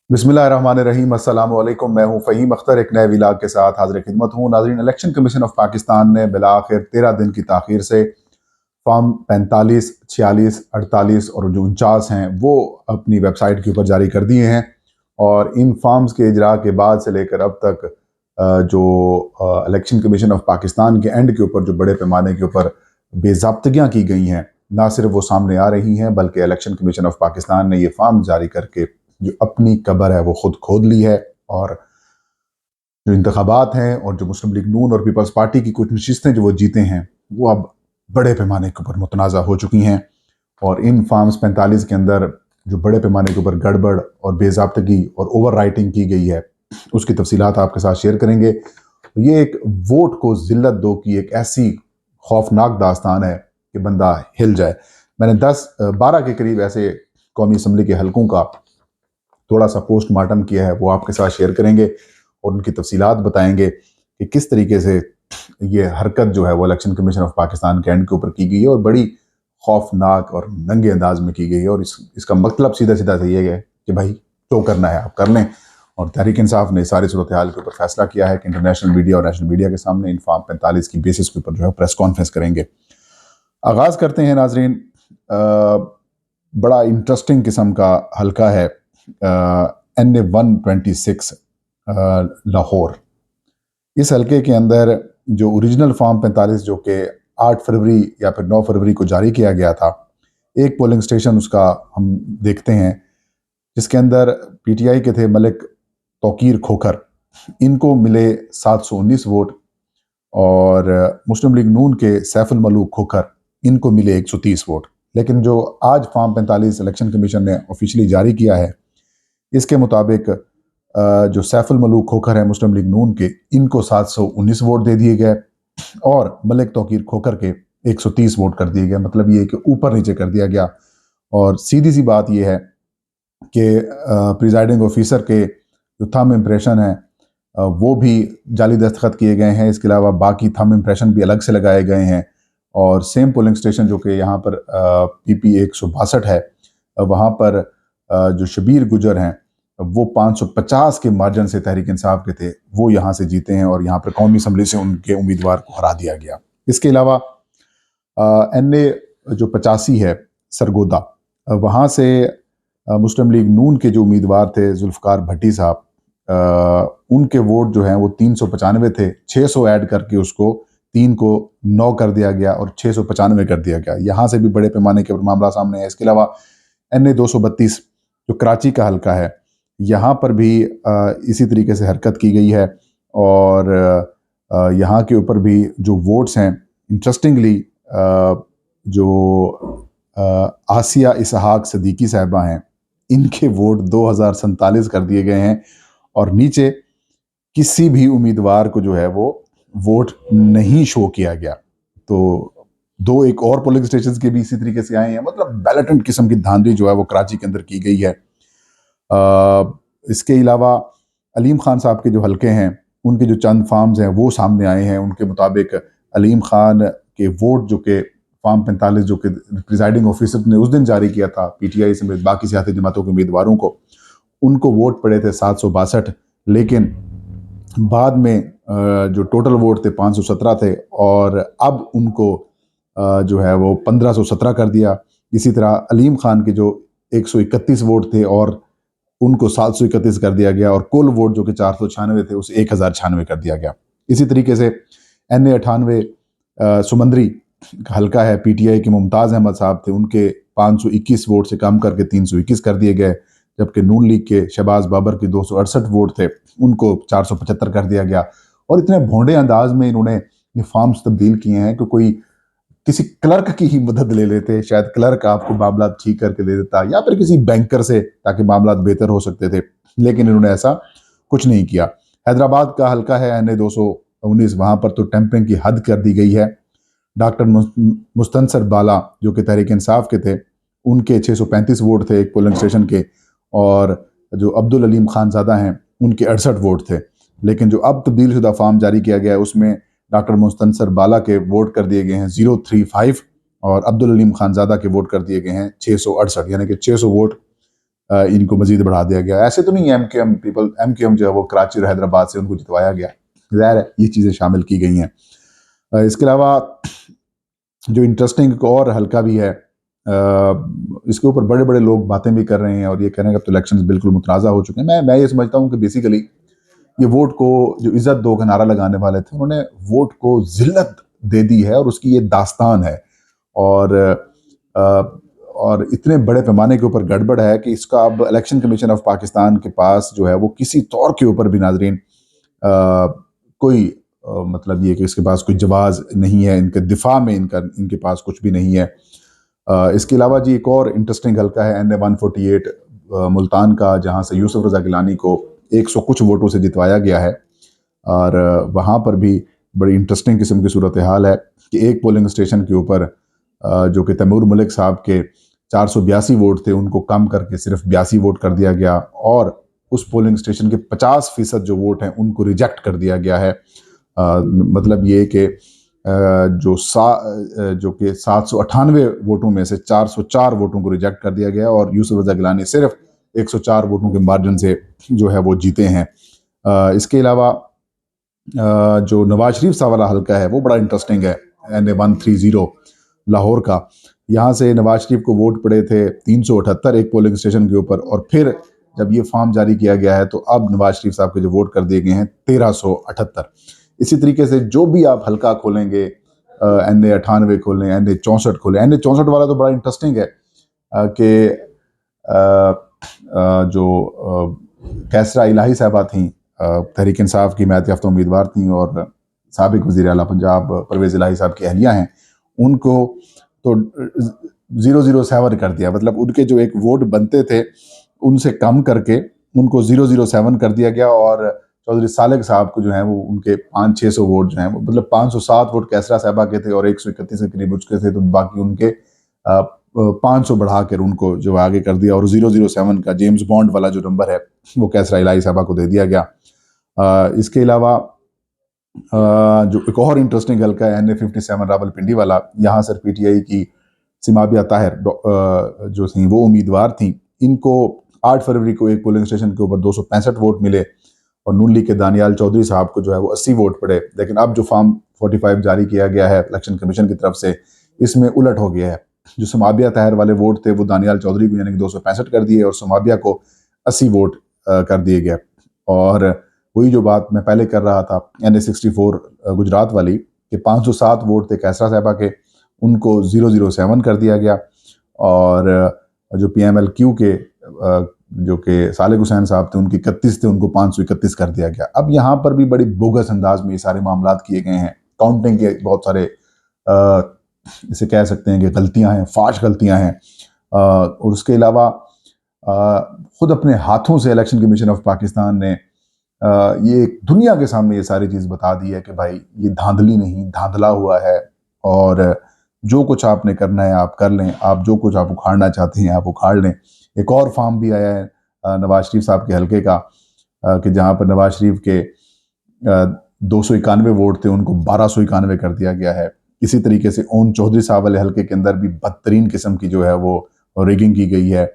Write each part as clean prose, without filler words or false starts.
बिस्मिल्लाहिर्रहमानिर्रहीम। अस्सलाम वालेकुम। मैं हूं फ़हीम अख्तर, एक नए व्लॉग के साथ हाज़िर खिदमत हूं। नाज़रीन, इलेक्शन कमीशन ऑफ पाकिस्तान ने बिलाखिर 13 दिन की ताख़ीर से फॉर्म 45, 46, 48 और जो 49 हैं वो अपनी वेबसाइट के ऊपर जारी कर दिए हैं। और इन फॉर्म्स के इजरा के बाद से लेकर अब तक जो इलेक्शन कमीशन ऑफ पाकिस्तान के एंड के ऊपर जो बड़े पैमाने के ऊपर बेज़ाब्तगियाँ की गई हैं, ना सिर्फ वो सामने आ रही हैं बल्कि इलेक्शन कमीशन ऑफ पाकिस्तान ने ये फॉर्म जारी करके जो अपनी कब्र है वो खुद खोद ली है। और जो इंतखाबात हैं और जो मुस्लिम लीग नून और पीपल्स पार्टी की कुछ नशिस्तें जो वो जीते हैं वो अब बड़े पैमाने के ऊपर मुतनाज़ा हो चुकी हैं। और इन फार्म्स 45 के अंदर जो बड़े पैमाने के ऊपर गड़बड़ और बेज़ाब्तगी और ओवर राइटिंग की गई है उसकी तफसीलात आपके साथ शेयर करेंगे। ये एक वोट को जिल्लत दो की एक ऐसी खौफनाक दास्तान है कि बंदा हिल जाए। मैंने 10-12 के करीब ऐसे कौमी असम्बली के हलकों का थोड़ा सा पोस्टमार्टम किया है, वो आपके साथ शेयर करेंगे और उनकी तफसीलात बताएंगे कि किस तरीके से ये हरकत जो है वो इलेक्शन कमीशन ऑफ पाकिस्तान के एंड के ऊपर की गई है और बड़ी खौफनाक और नंगे अंदाज में की गई है। और इसका मतलब सीधा सीधा से ये है कि भाई जो करना है आप कर लें। और तहरीक इंसाफ ने सारी सूरत हाल के ऊपर फैसला किया है कि इंटरनेशनल मीडिया और नेशनल मीडिया के सामने इन फॉर्म 45 की बेसिस के ऊपर जो है प्रेस कॉन्फ्रेंस करेंगे। आगाज़ करते हैं नाजरीन। बड़ा इंटरेस्टिंग किस्म का हल्का है NA-126 लाहौर। इस हल्के के अंदर जो ओरिजिनल फॉर्म 45 जो कि 8 फरवरी या फिर 9 फरवरी को जारी किया गया था, एक पोलिंग स्टेशन उसका हम देखते हैं जिसके अंदर PTI के थे मलिक तौकीर खोखर, इनको मिले 719 वोट। और मुस्लिम लीग नून के सैफुल मलूक खोखर, इनको मिले 130 वोट। लेकिन जो आज फॉर्म 45 इलेक्शन कमीशन ने ऑफिशियली जारी किया है, इसके मुताबिक जो सैफुल मलूक खोखर है मुस्लिम लीग नून के, इनको 719 वोट दे दिए गए और मलिक तौकीर खोखर के 130 वोट कर दिए गए। मतलब ये कि ऊपर नीचे कर दिया गया। और सीधी सी बात यह है कि प्रिजाइडिंग ऑफिसर के जो थंब इम्प्रेशन है वो भी जाली दस्तखत किए गए हैं। इसके अलावा बाकी थंब इम्प्रेशन भी अलग से लगाए गए हैं। और सेम पोलिंग स्टेशन जो कि यहाँ पर PP 162 है, वहाँ पर जो शबीर गुजर हैं वो 550 के मार्जिन से तहरीक इंसाफ के थे, वो यहाँ से जीते हैं और यहाँ पर कौमी असम्बली से उनके उम्मीदवार को हरा दिया गया। इसके अलावा NA जो 85 है सरगोदा, वहाँ से मुस्लिम लीग नून के जो उम्मीदवार थे जुल्फ़कार भट्टी साहब, उनके वोट जो हैं वो 395 थे। 600 ऐड करके उसको 3 को 9 कर दिया गया और 695 कर दिया गया। यहाँ से भी बड़े पैमाने के मामला सामने है। इसके अलावा NA-232 जो कराची का हल्का है, यहाँ पर भी इसी तरीके से हरकत की गई है। और यहाँ के ऊपर भी जो वोट्स हैं, इंटरेस्टिंगली जो आसिया इसहाक सदीकी साहिबा हैं, इनके वोट 2047 कर दिए गए हैं। और नीचे किसी भी उम्मीदवार को जो है वो वोट नहीं शो किया गया। तो दो एक और पोलिंग स्टेशन के भी इसी तरीके से आए हैं। मतलब बैलेटेंट किस्म की धांधली जो है वो कराची के अंदर की गई है। इसके अलावा अलीम खान साहब के जो हल्के हैं, उनके जो चंद फार्म्स हैं वो सामने आए हैं। उनके मुताबिक अलीम खान के वोट जो कि फॉर्म 45 जो कि प्रिजाइडिंग ऑफिसर ने उस दिन जारी किया था PTI समेत बाकी सियासी जमातों के उम्मीदवारों को, उनको वोट पड़े थे 762। लेकिन बाद में जो टोटल वोट थे 517 थे और अब उनको जो है वो 1517 कर दिया। इसी तरह अलीम खान के जो 131 वोट थे और उनको 731 कर दिया गया और कुल वोट जो कि 496 थे उसे 1096 कर दिया गया। इसी तरीके से NA-98 सुमंदरी हल्का है, PTI के मुमताज़ अहमद साहब थे, उनके 521 वोट से कम करके 321 कर दिए गए। जबकि नून लीग के शहबाज बाबर के 268 वोट थे, उनको 475 कर दिया गया। और इतने भोंडे अंदाज में इन्होंने ये फॉर्म्स तब्दील किए हैं कि कोई किसी क्लर्क की ही मदद ले लेते, शायद क्लर्क आपको मामला ठीक करके दे देता, या फिर किसी बैंकर से, ताकि मामला बेहतर हो सकते थे। लेकिन इन्होंने ऐसा कुछ नहीं किया। हैदराबाद का हल्का है NA-219, वहाँ पर तो टेम्परिंग की हद कर दी गई है। डॉक्टर मुस्तनसर बाला जो कि तहरीक इंसाफ के थे, उनके 635 वोट थे एक पोलिंग स्टेशन के। और जो अब्दुल अलीम खानजादा हैं, उनके 68 वोट थे। लेकिन जो अब तब्दील शुदा फॉर्म जारी किया गया है उसमें डॉक्टर मुस्तनसर बाला के वोट कर दिए गए हैं 035 और अब्दुल अलीम खानजादा के वोट कर दिए गए हैं 668, यानी कि 600 वोट इनको मजीद बढ़ा दिया गया। ऐसे तो नहीं, एम क्यू एम जो है वो कराची और हैदराबाद से उनको जितवाया गया, ज़ाहिर है ये चीज़ें शामिल की गई हैं। इसके अलावा जो इंटरेस्टिंग और हल्का भी है, इसके ऊपर बड़े बड़े लोग बातें भी कर रहे हैं और ये कह रहे हैं कि अब तो इलेक्शन बिल्कुल मुतनाज़ा हो चुके हैं। मैं ये समझता हूँ कि बेसिकली ये वोट को जो इज्जत दो का नारा लगाने वाले थे, उन्होंने वोट को जिल्लत दे दी है और उसकी ये दास्तान है। और और इतने बड़े पैमाने के ऊपर गड़बड़ है कि इसका अब इलेक्शन कमीशन ऑफ पाकिस्तान के पास जो है वो किसी तौर के ऊपर भी नाजरीन कोई मतलब ये कि इसके पास कोई जवाज नहीं है, इनके दिफा में इनके पास कुछ भी नहीं है। इसके अलावा जी एक और इंटरेस्टिंग हल्का है NA-148 मुल्तान का, जहां से यूसुफ रजा गिलानी को 100 कुछ वोटों से जितवाया गया है। और वहाँ पर भी बड़ी इंटरेस्टिंग किस्म की सूरत हाल है कि एक पोलिंग स्टेशन के ऊपर जो कि तैमूर मलिक साहब के 482 वोट थे, उनको कम करके सिर्फ 82 वोट कर दिया गया और उस पोलिंग स्टेशन के 50% जो वोट हैं उनको रिजेक्ट कर दिया गया है। मतलब ये कि जो कि 798 वोटों में से 404 वोटों को रिजेक्ट कर दिया गया और यूसुफ रजा गिलानी सिर्फ 104 वोटों के मार्जिन से जो है वो जीते हैं। इसके अलावा जो नवाज शरीफ साहब वाला हल्का है वो बड़ा इंटरेस्टिंग है, NA-130 लाहौर का। यहाँ से नवाज शरीफ को वोट पड़े थे 378 एक पोलिंग स्टेशन के ऊपर, और फिर जब ये फॉर्म जारी किया गया है तो अब नवाज शरीफ साहब के जो वोट कर दिए गए हैं 1378। इसी तरीके से जो भी आप हल्का खोलेंगे, NA-98 खोलें, NA-64 खोलें, NA-64 वाला तो बड़ा इंटरेस्टिंग है कि जो कैसरा इलाही साहबा थी, तहरीक इंसाफ की मैत याफ्ता उम्मीदवार थी और साबिक वज़ीर आला पंजाब परवेज़ इलाही साहब की अहलिया हैं, उनको तो 007 कर दिया। मतलब उनके जो एक वोट बनते थे उनसे कम करके उनको 007 कर दिया गया और चौधरी सालेक साहब को जो है वो उनके 500-600 वोट जो हैं वो, मतलब 507 वोट कैसरा साहबा के थे और 131 के करीब उसके थे, तो बाकी उनके 500 बढ़ा कर उनको जो आगे कर दिया और 007 का जेम्स बॉन्ड वाला जो नंबर है वो कैसरा इलाही साहबा को दे दिया गया। इसके अलावा जो एक और इंटरेस्टिंग हल्का है NA-57 रावलपिंडी वाला, यहाँ से PTI की सिमाबिया ताहिर जो थी वो उम्मीदवार थी। इनको 8 फरवरी को एक पोलिंग स्टेशन के ऊपर 265 वोट मिले और नून लीग के दानियाल चौधरी साहब को जो है वो 80 वोट पड़े। लेकिन अब जो फॉर्म 45 जारी किया गया है इलेक्शन कमीशन की तरफ से, इसमें उलट हो गया है। जो समाबिया ताहिर वाले वोट थे वो दानियाल चौधरी को यानी कि 265 कर दिए और समाबिया को 80 वोट कर दिए गए। और वही जो बात मैं पहले कर रहा था NA-64 गुजरात वाली कि 507 वोट थे कैसरा साहबा के, उनको 007 कर दिया गया। और जो PMLQ के जो कि सालेक हुसैन साहब थे उनके 31 थे, उनको 531 कर दिया गया। अब यहाँ पर भी बड़ी बोगस अंदाज में ये सारे मामला किए गए हैं। काउंटिंग के बहुत सारे इसे कह सकते हैं कि गलतियां हैं, फाश गलतियां हैं। और उसके अलावा खुद अपने हाथों से इलेक्शन कमीशन ऑफ पाकिस्तान ने ये दुनिया के सामने ये सारी चीज़ बता दी है कि भाई ये धांधली नहीं, धांधला हुआ है और जो कुछ आपने करना है आप कर लें, आप जो कुछ आप उखाड़ना चाहते हैं आप उखाड़ लें। एक और फॉर्म भी आया है नवाज शरीफ साहब के हल्के का कि जहाँ पर नवाज शरीफ के 291 वोट थे उनको 1291 कर दिया गया है। इसी तरीके से ओन चौधरी साहब वाले हल्के के अंदर भी बदतरीन किस्म की जो है वो रिगिंग की गई है।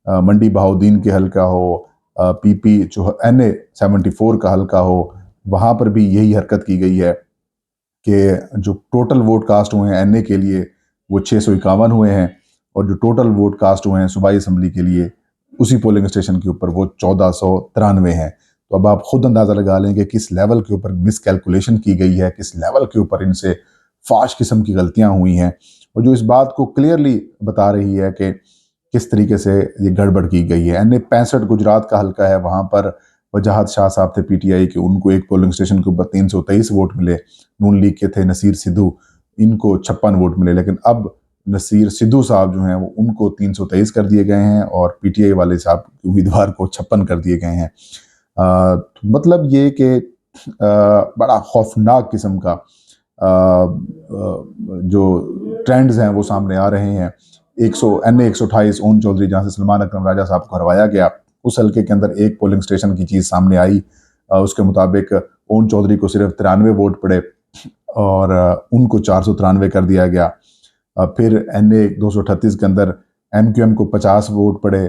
मंडी बहाउद्दीन के हल्का हो, PP जो NA-74 का हल्का हो, वहाँ पर भी यही हरकत की गई है कि जो टोटल वोट कास्ट हुए हैं NA के लिए वो 651 हुए हैं और जो टोटल वोट कास्ट हुए हैं सूबाई असम्बली के लिए उसी पोलिंग स्टेशन के ऊपर वो 1493 हैं। तो अब आप खुद अंदाज़ा लगा लें कि किस लेवल के ऊपर मिस कैलकुलेशन की गई है, किस लेवल के ऊपर इनसे फाश किस्म की गलतियां हुई हैं, और जो इस बात को क्लियरली बता रही है कि किस तरीके से ये गड़बड़ की गई है। NA-65 गुजरात का हल्का है, वहाँ पर वजाहत शाह साहब थे PTI के, उनको एक पोलिंग स्टेशन के ऊपर 323 वोट मिले। नून लीग के थे नसीर सिद्धू, इनको 56 वोट मिले। लेकिन अब नसीर सिद्धू साहब जो हैं वो उनको 323 कर दिए गए हैं और PTI वाले साहब उम्मीदवार को 56 कर दिए गए हैं। मतलब ये कि बड़ा खौफनाक किस्म का जो ट्रेंड्स हैं वो सामने आ रहे हैं। NA-128 ओन चौधरी, जहाँ से सलमान अकरम राजा साहब को हरवाया गया, उस हल्के के अंदर एक पोलिंग स्टेशन की चीज़ सामने आई। उसके मुताबिक ओन चौधरी को सिर्फ 93 वोट पड़े और उनको 493 कर दिया गया। फिर NA-238 के अंदर MQM को 50 वोट पड़े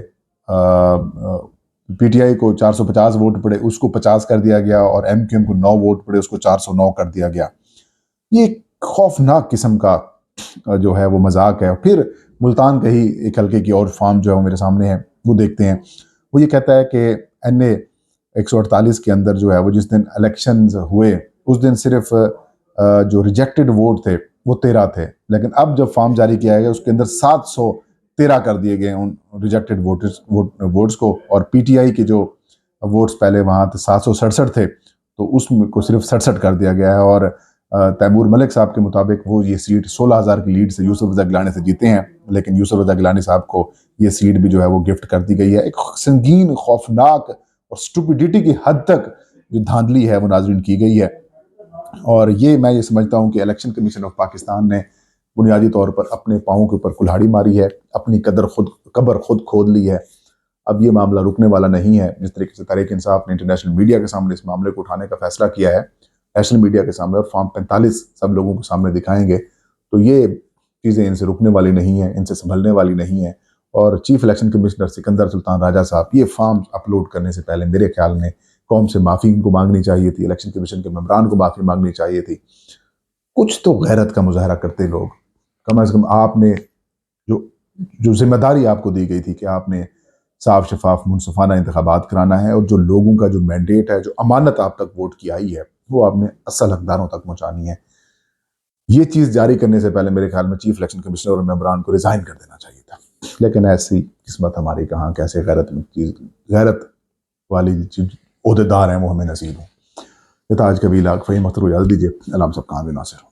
पीटीआई को 450 वोट पड़े उसको 50 कर दिया गया, और एमक्यूएम को 9 वोट पड़े उसको 409 कर दिया गया। ये खौफनाक किस्म का जो है वो मजाक है। फिर मुल्तान का ही एक हल्के की और फॉर्म जो है वो मेरे सामने है, वो देखते हैं। वो ये कहता है कि एनए 148 के अंदर जो है वो जिस दिन इलेक्शंस हुए उस दिन सिर्फ जो रिजेक्टेड वोट थे वो 13 थे, लेकिन अब जब फॉर्म जारी किया गया उसके अंदर 713 कर दिए गए उन रिजेक्टेड वोट्स को, और पीटीआई के जो वोट्स पहले वहाँ 767 थे तो उसमें को सिर्फ 67 कर दिया गया है। और तैमूर मलिक साहब के मुताबिक वो ये सीट 16,000 की लीड से यूसुफ रज़ा गिलानी से जीते हैं, लेकिन यूसुफ रज़ा गिलानी साहब को ये सीट भी जो है वो गिफ्ट कर दी गई है। एक संगीन, खौफनाक और स्टुपिडिटी की हद तक जो धांधली है वो नाजरीन की गई है। और ये मैं ये समझता हूँ कि इलेक्शन कमीशन ऑफ पाकिस्तान ने बुनियादी तौर पर अपने पाँव के ऊपर कुल्हाड़ी मारी है, अपनी कब्र खुद खोद ली है। अब ये मामला रुकने वाला नहीं है। जिस तरीके से तहरीक इंसाफ ने इंटरनेशनल मीडिया के सामने इस मामले को उठाने का फैसला किया है, नेशनल मीडिया के सामने, और फॉर्म 45 सब लोगों के सामने दिखाएंगे, तो ये चीज़ें इनसे रुकने वाली नहीं है, इनसे संभलने वाली नहीं है। और chief election commissioner Sikandar Sultan Raja साहब ये फॉर्म अपलोड करने से पहले मेरे ख्याल में कौम से माफ़ी इनको मांगनी चाहिए थी, इलेक्शन कमीशन के मेंबरान को माफ़ी मांगनी चाहिए थी। कुछ तो गैरत का मुजाहरा करते लोग, कम से कम आपने जो जो जिम्मेदारी आपको दी गई थी कि आपने साफ शफाफ मुनसफाना इंतखाबात कराना है, और जो लोगों का जो मैंडेट है, जो अमानत आप तक वोट की आई है, वो आपने असल हकदारों तक पहुंचानी है। ये चीज़ जारी करने से पहले मेरे ख्याल में चीफ इलेक्शन कमिश्नर और मेंबरान को रिजाइन कर देना चाहिए था, लेकिन ऐसी किस्मत हमारी कहाँ, कैसे गैरत वाली ओहदेदार हैं वो हमें नसीब हो। ये ताज कबीला फ़हीम अख्तर को इजाज़त दीजिए। अल्लाह हम सब कहाँ भी नासिर हो।